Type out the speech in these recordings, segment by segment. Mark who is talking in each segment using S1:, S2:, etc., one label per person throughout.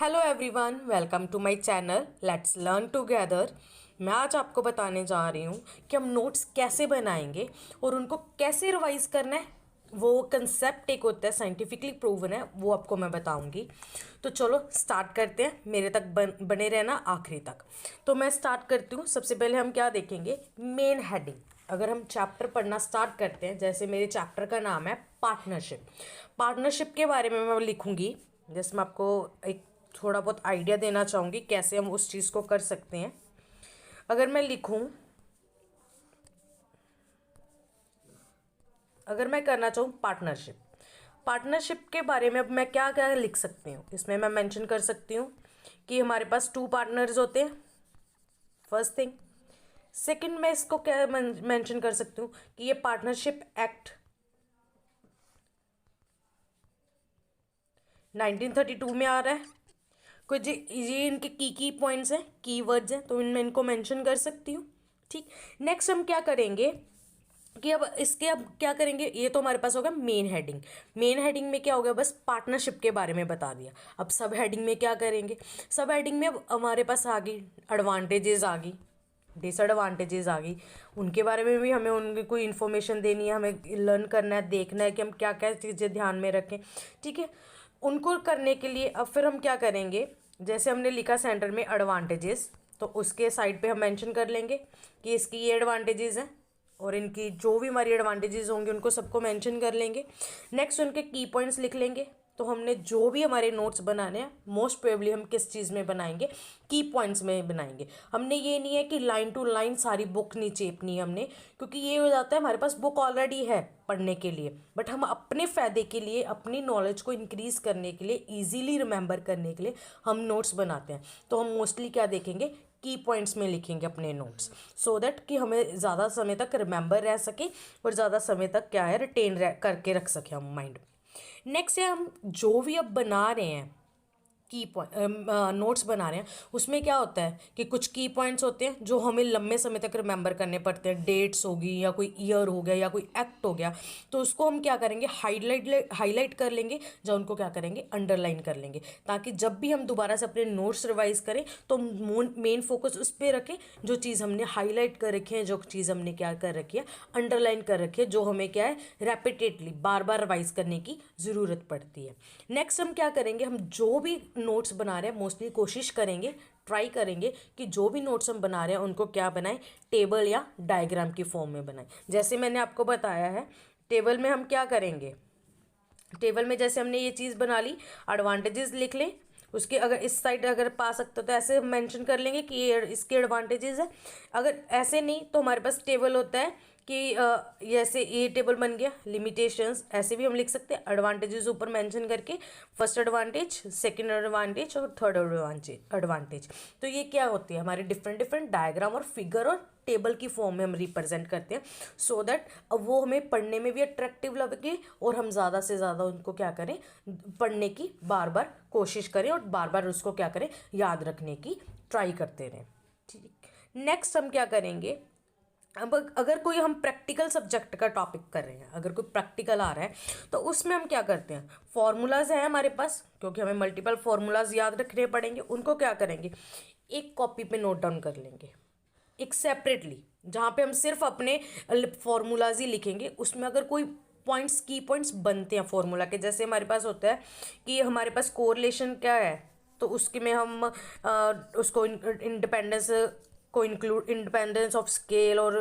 S1: Hello everyone, welcome to my channel let's learn together. मैं आज आपको बताने जा रही हूँ कि हम नोट्स कैसे बनाएंगे और उनको कैसे रिवाइज करना है। वो कंसेप्ट एक होता है, साइंटिफिकली प्रूवन है, वो आपको मैं बताऊंगी। तो चलो स्टार्ट करते हैं, मेरे तक बने रहना आखिरी तक। तो मैं स्टार्ट करती हूँ। सबसे पहले हम क्या देखेंगे, मेन हेडिंग। अगर हम चैप्टर पढ़ना स्टार्ट करते हैं, जैसे मेरे चैप्टर का नाम है पार्टनरशिप। पार्टनरशिप के बारे में मैं लिखूंगी, जैसे मैं आपको एक थोड़ा बहुत आइडिया देना चाहूँगी कैसे हम उस चीज़ को कर सकते हैं। अगर मैं लिखूं, अगर मैं करना चाहूँ पार्टनरशिप, पार्टनरशिप के बारे में अब मैं क्या क्या लिख सकती हूँ, इसमें मैं मेंशन कर सकती हूँ कि हमारे पास 2 पार्टनर्स होते हैं, फर्स्ट थिंग। सेकंड, मैं इसको क्या मेंशन कर सकती हूँ कि ये पार्टनरशिप एक्ट 1932 में आ रहा है। कुछ ये इनके की पॉइंट्स हैं, की वर्ड्स हैं, तो इनमें इनको मेंशन कर सकती हूँ। ठीक। नेक्स्ट हम क्या करेंगे कि अब क्या करेंगे, ये तो हमारे पास होगा मेन हेडिंग। मेन हेडिंग में क्या होगा, बस पार्टनरशिप के बारे में बता दिया। अब सब हेडिंग में क्या करेंगे, सब हेडिंग में अब हमारे पास आ गई एडवांटेजेस, आ गई डिसएडवांटेजेस, आ गई। उनके बारे में भी हमें उनकी कोई इन्फॉर्मेशन देनी है, हमें लर्न करना है, देखना है कि हम क्या क्या चीज़ें ध्यान में रखें। ठीक है। उनको करने के लिए अब फिर हम क्या करेंगे, जैसे हमने लिखा सेंटर में एडवांटेजेस, तो उसके साइड पे हम मेंशन कर लेंगे कि इसकी ये एडवांटेजेस हैं, और इनकी जो भी हमारी एडवांटेजेस होंगे उनको सबको मेंशन कर लेंगे। नेक्स्ट उनके की पॉइंट्स लिख लेंगे। तो हमने जो भी हमारे नोट्स बनाने हैं, मोस्ट प्रोबेबली हम किस चीज़ में बनाएंगे, की पॉइंट्स में बनाएंगे। हमने ये नहीं है कि लाइन टू लाइन सारी बुक नहीं चेपनी है हमने, क्योंकि ये हो जाता है हमारे पास बुक ऑलरेडी है पढ़ने के लिए, बट हम अपने फ़ायदे के लिए, अपनी नॉलेज को इंक्रीज करने के लिए, इजीली रिमेंबर करने के लिए हम नोट्स बनाते हैं। तो हम मोस्टली क्या देखेंगे, की पॉइंट्स में लिखेंगे अपने नोट्स, सो दैट कि हमें ज़्यादा समय तक रिमेंबर रह सके और ज़्यादा समय तक क्या है, रिटेन करके रख सके हम माइंड में। नेक्स्ट है, हम जो भी अब बना रहे हैं, की पॉइंट नोट्स बना रहे हैं, उसमें क्या होता है कि कुछ की पॉइंट्स होते हैं जो हमें लंबे समय तक रिमेंबर करने पड़ते हैं। डेट्स होगी, या कोई ईयर हो गया, या कोई एक्ट हो गया, तो उसको हम क्या करेंगे, हाईलाइट कर लेंगे, या उनको क्या करेंगे, अंडरलाइन कर लेंगे, ताकि जब भी हम दोबारा से अपने नोट्स रिवाइज करें तो मेन फोकस उस पर रखें, जो चीज़ हमने हाईलाइट कर रखी है, जो चीज़ हमने क्या कर रखी है, अंडरलाइन कर रखी है, जो हमें क्या है, रेपिटेडली बार बार रिवाइज करने की ज़रूरत पड़ती है। नेक्स्ट हम क्या करेंगे, हम जो भी नोट्स बना रहे हैं, मोस्टली कोशिश करेंगे, ट्राई करेंगे कि जो भी नोट्स हम बना रहे हैं उनको क्या बनाएं, टेबल या डायग्राम की फॉर्म में बनाएं। जैसे मैंने आपको बताया है, टेबल में हम क्या करेंगे, टेबल में जैसे हमने ये चीज़ बना ली, एडवांटेजेस लिख लें, उसके अगर इस साइड अगर पा सकते हो तो ऐसे मेंशन कर लेंगे कि ये इसके एडवांटेजेस है। अगर ऐसे नहीं तो हमारे पास टेबल होता है कि जैसे ये टेबल बन गया, लिमिटेशंस, ऐसे भी हम लिख सकते हैं, एडवांटेजेस ऊपर मेंशन करके, फर्स्ट एडवांटेज, सेकंड एडवांटेज और थर्ड एडवांटेज। तो ये क्या होती है, हमारे डिफरेंट डिफरेंट डायग्राम और फिगर और टेबल की फॉर्म में हम रिप्रेजेंट करते हैं, सो दैट अब वो हमें पढ़ने में भी अट्रैक्टिव लगे और हम ज़्यादा से ज़्यादा उनको क्या करें, पढ़ने की बार बार कोशिश करें और बार बार उसको क्या करें, याद रखने की ट्राई करते रहें। ठीक। नेक्स्ट हम क्या करेंगे, अब अगर कोई हम प्रैक्टिकल सब्जेक्ट का टॉपिक कर रहे हैं, अगर कोई प्रैक्टिकल आ रहा है, तो उसमें हम क्या करते हैं, फॉर्मूलाज हैं हमारे पास, क्योंकि हमें मल्टीपल फॉर्मूलाज याद रखने पड़ेंगे, उनको क्या करेंगे, एक कॉपी पे नोट डाउन कर लेंगे, एक सेपरेटली, जहाँ पे हम सिर्फ अपने फॉर्मूलाज ही लिखेंगे। उसमें अगर कोई पॉइंट्स, की पॉइंट्स बनते हैं फॉर्मूला के, जैसे हमारे पास होता है कि हमारे पास कोरिलेशन क्या है, तो उसके में हम उसको इंडिपेंडेंस को इंक्लूड, इंडिपेंडेंस ऑफ स्केल और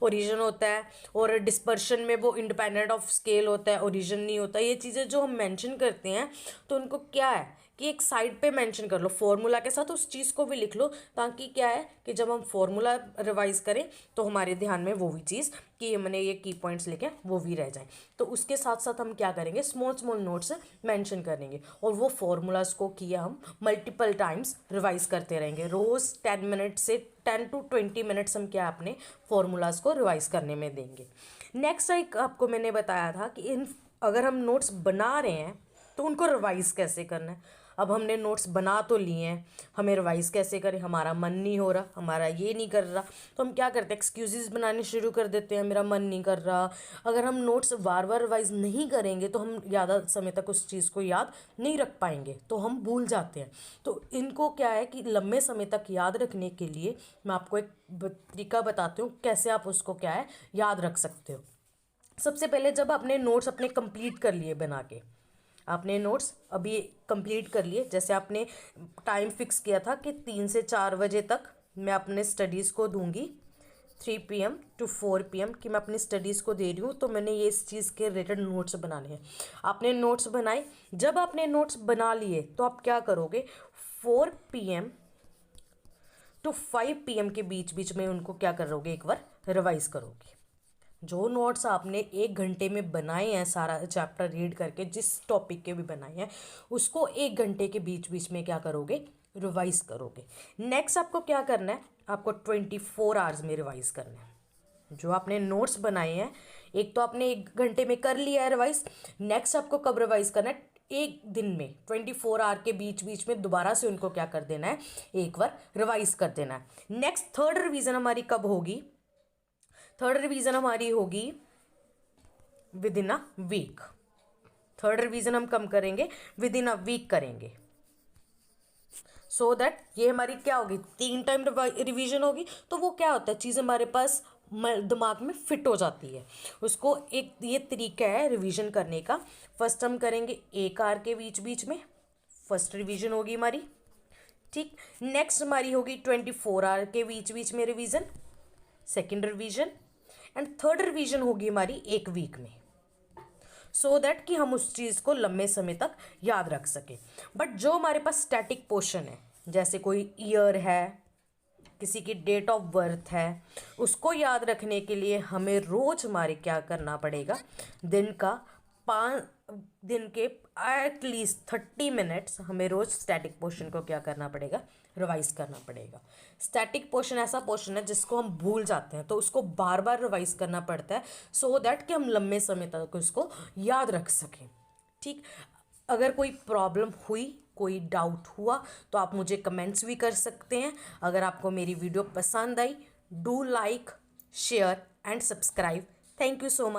S1: ओरिजिन होता है, और डिस्पर्शन में वो इंडिपेंडेंट ऑफ स्केल होता है, ओरिजिन नहीं होता। ये चीज़ें जो हम मेंशन करते हैं, तो उनको क्या है कि एक साइड पे मेंशन कर लो फॉर्मूला के साथ, उस चीज़ को भी लिख लो, ताकि क्या है कि जब हम फॉर्मूला रिवाइज करें तो हमारे ध्यान में वो भी चीज़ कि हमने ये की पॉइंट्स लिखे वो भी रह जाए। तो उसके साथ साथ हम क्या करेंगे, स्मॉल स्मॉल नोट्स मेंशन करेंगे, और वो फॉर्मूलाज को किया हम मल्टीपल टाइम्स रिवाइज करते रहेंगे। रोज़ 10 मिनट से 10 to 20 मिनट्स हम क्या अपने फॉर्मूलाज को रिवाइज करने में देंगे। नेक्स्ट एक आपको मैंने बताया था कि इन अगर हम नोट्स बना रहे हैं तो उनको रिवाइज कैसे करना है। अब हमने नोट्स बना तो लिए हैं, हमें रिवाइज़ कैसे करें, हमारा मन नहीं हो रहा, हमारा ये नहीं कर रहा, तो हम क्या करते हैं, एक्सक्यूज़ेस बनाने शुरू कर देते हैं, मेरा मन नहीं कर रहा। अगर हम नोट्स बार बार रिवाइज़ नहीं करेंगे तो हम ज़्यादा समय तक उस चीज़ को याद नहीं रख पाएंगे, तो हम भूल जाते हैं। तो इनको क्या है कि लंबे समय तक याद रखने के लिए मैं आपको एक तरीका बताती हूँ कैसे आप उसको क्या है याद रख सकते हो। सबसे पहले जब आपने नोट्स अपने कंप्लीट कर लिए बना के, आपने नोट्स अभी कंप्लीट कर लिए, जैसे आपने टाइम फिक्स किया था कि 3 से 4 बजे तक मैं अपने स्टडीज़ को दूंगी, 3 PM to 4 PM कि मैं अपनी स्टडीज़ को दे रही हूँ, तो मैंने ये इस चीज़ के रिलेटेड नोट्स बनाने हैं। आपने नोट्स बनाए, जब आपने नोट्स बना लिए तो आप क्या करोगे, 4 PM to 5 PM के बीच बीच में उनको क्या करोगे, एक बार रिवाइज करोगे। जो नोट्स आपने 1 घंटे में बनाए हैं, सारा चैप्टर रीड करके जिस टॉपिक के भी बनाए हैं, उसको 1 घंटे के बीच बीच में क्या करोगे, रिवाइज करोगे। नेक्स्ट आपको क्या करना है, आपको 24 आवर्स में रिवाइज करना है। जो आपने नोट्स बनाए हैं, एक तो आपने 1 घंटे में कर लिया है रिवाइज, नेक्स्ट आपको कब रिवाइज करना है, एक दिन में 24 आवर के बीच बीच में दोबारा से उनको क्या कर देना है, एक बार रिवाइज कर देना है। नेक्स्ट थर्ड रिवीजन हमारी कब होगी, थर्ड रिवीजन हमारी होगी within a week. Third revision हम कम करेंगे, विद इन अ वीक करेंगे, सो दैट ये हमारी क्या होगी, 3 टाइम रिवीजन होगी, तो वो क्या होता है, चीज़ हमारे पास दिमाग में फिट हो जाती है। उसको एक ये तरीका है रिवीजन करने का। फर्स्ट हम करेंगे 1 आवर के बीच बीच में, फर्स्ट रिवीजन होगी हमारी, ठीक। नेक्स्ट हमारी होगी 24 आवर के बीच बीच में revision, second revision, and third revision होगी हमारी 1 वीक में, सो दैट कि हम उस चीज़ को लंबे समय तक याद रख सकें। बट जो हमारे पास स्टैटिक पोर्शन है, जैसे कोई ईयर है, किसी की डेट ऑफ बर्थ है, उसको याद रखने के लिए हमें रोज़ हमारे क्या करना पड़ेगा, दिन का 5 दिन के एटलीस्ट 30 मिनट्स हमें रोज़ स्टैटिक पोर्शन को क्या करना पड़ेगा, रिवाइज करना पड़ेगा। स्टैटिक पोर्शन ऐसा पोर्शन है जिसको हम भूल जाते हैं, तो उसको बार बार रिवाइज करना पड़ता है, सो दैट कि हम लंबे समय तक उसको याद रख सकें, ठीक। अगर कोई प्रॉब्लम हुई, कोई डाउट हुआ, तो आप मुझे कमेंट्स भी कर सकते हैं। अगर आपको मेरी वीडियो पसंद आई, do like, share and subscribe. Thank you so much.